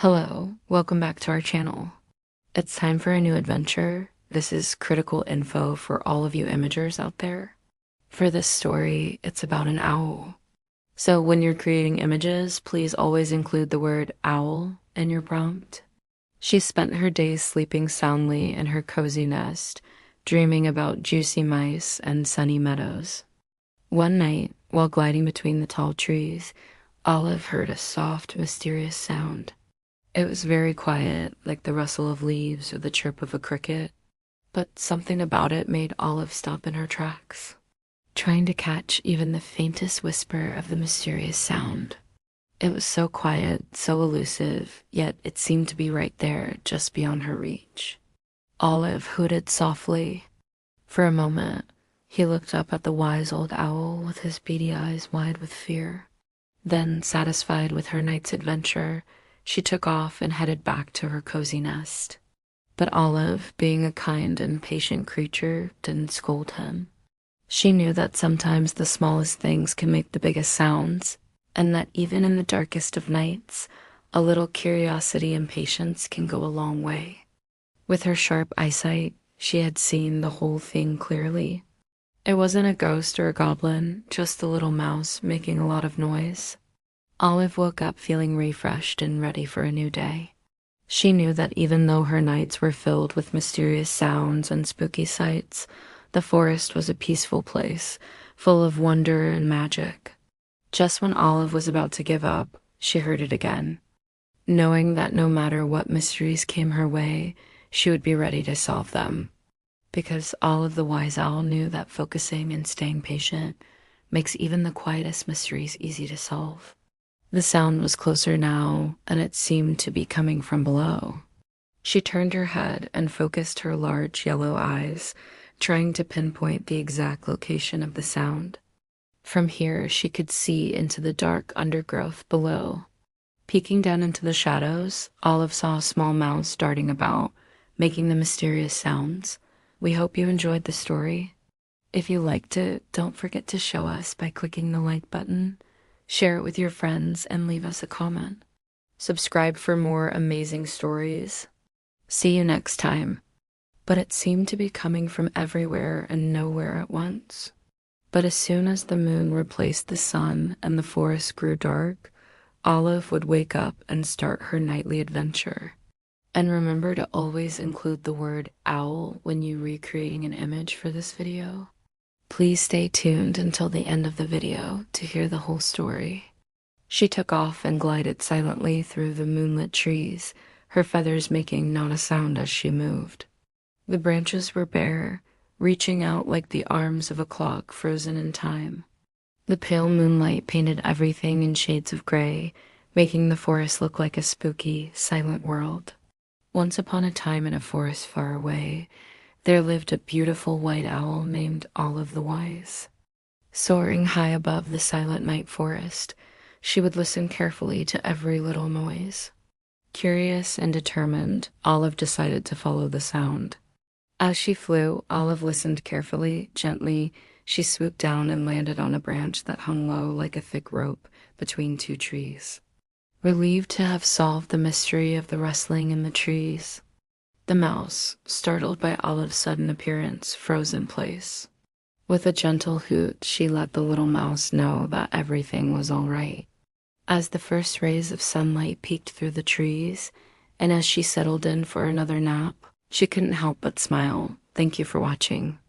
Hello, welcome back to our channel. It's time for a new adventure. This is critical info for all of you imagers out there. For this story, it's about an owl. So when you're creating images, please always include the word owl in your prompt. She spent her days sleeping soundly in her cozy nest, dreaming about juicy mice and sunny meadows. One night, while gliding between the tall trees, Olive heard a soft, mysterious sound. It was very quiet, like the rustle of leaves or the chirp of a cricket, but something about it made Olive stop in her tracks, trying to catch even the faintest whisper of the mysterious sound. It was so quiet, so elusive, yet it seemed to be right there, just beyond her reach. Olive hooted softly. For a moment, he looked up at the wise old owl with his beady eyes wide with fear. Then, satisfied with her night's adventure, she took off and headed back to her cozy nest. But Olive, being a kind and patient creature, didn't scold him. She knew that sometimes the smallest things can make the biggest sounds, and that even in the darkest of nights, a little curiosity and patience can go a long way. With her sharp eyesight, she had seen the whole thing clearly. It wasn't a ghost or a goblin, just a little mouse making a lot of noise. Olive woke up feeling refreshed and ready for a new day. She knew that even though her nights were filled with mysterious sounds and spooky sights, the forest was a peaceful place, full of wonder and magic. Just when Olive was about to give up, she heard it again. Knowing that no matter what mysteries came her way, she would be ready to solve them. Because Olive the Wise Owl knew that focusing and staying patient makes even the quietest mysteries easy to solve. The sound was closer now, and it seemed to be coming from below. She turned her head and focused her large yellow eyes, trying to pinpoint the exact location of the sound. From here, she could see into the dark undergrowth below. Peeking down into the shadows, Olive saw a small mouse darting about, making the mysterious sounds. We hope you enjoyed the story. If you liked it, don't forget to show us by clicking the like button. Share it with your friends and leave us a comment. Subscribe for more amazing stories. See you next time. But it seemed to be coming from everywhere and nowhere at once. But as soon as the moon replaced the sun and the forest grew dark, Olive would wake up and start her nightly adventure. And remember to always include the word owl when you're recreating an image for this video. Please stay tuned until the end of the video to hear the whole story. She took off and glided silently through the moonlit trees, her feathers making not a sound as she moved. The branches were bare, reaching out like the arms of a clock frozen in time. The pale moonlight painted everything in shades of gray, making the forest look like a spooky, silent world. Once upon a time in a forest far away, there lived a beautiful white owl named Olive the Wise. Soaring high above the silent night forest, she would listen carefully to every little noise. Curious and determined, Olive decided to follow the sound. As she flew, Olive listened carefully, gently. She swooped down and landed on a branch that hung low like a thick rope between two trees. Relieved to have solved the mystery of the rustling in the trees, the mouse, startled by Olive's sudden appearance, froze in place. With a gentle hoot, she let the little mouse know that everything was all right. As the first rays of sunlight peeked through the trees, and as she settled in for another nap, she couldn't help but smile. Thank you for watching.